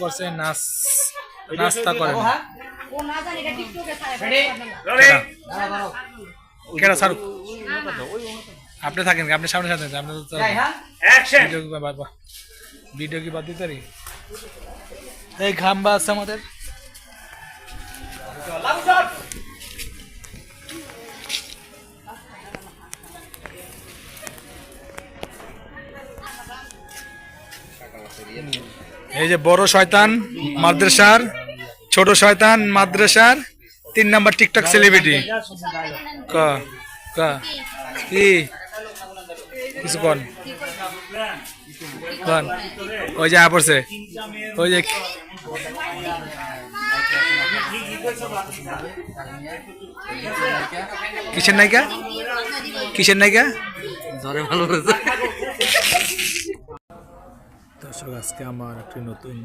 করছে নাস্তা করেন কেডা শাহরুখ আপনি থাকেন আপনি সামনে সাথে আপনি ভিডিও কি বাদ দিতে পারি এই ঘাম্বা আছে আমাদের এই যে বড় শয়তান মাদ্রাসার ছোট শয়তান মাদ্রাসার 3 নাম্বার টিকটক সেলিব্রিটি ক ক কি কিছু কোন কোন ওই যে পড়ছে ওই যে কিসের নায়িকা কিসের নায়িকা ধরে ভালো দর্শক আজকে আমার একটি নতুন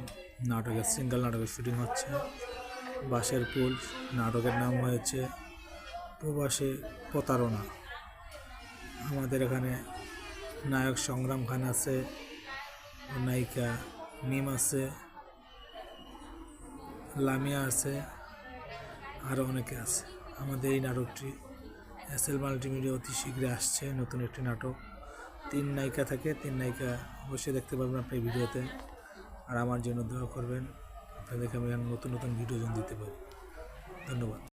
নাটকের সিঙ্গেল নাটকের শুটিং হচ্ছে বাঁশের পুল নাটকের নাম হয়েছে প্রবাসে প্রতারণা আমাদের এখানে নায়ক সংগ্রাম খান আছে নায়িকা মিম আছে লামিয়া আছে আরও অনেকে আছে আমাদের এই নাটকটি এসএল মাল্টিমিডিয়া অতি শীঘ্রই আসছে নতুন একটি নাটক 3 নায়িকা থাকে 3 নায়িকা অবশ্যই দেখতে পারবেন আপনি ভিডিওতে আর আমার জন্য দোয়া করবেন আপনাদেরকে আমি নতুন নতুন ভিডিও দিতে পারি ধন্যবাদ।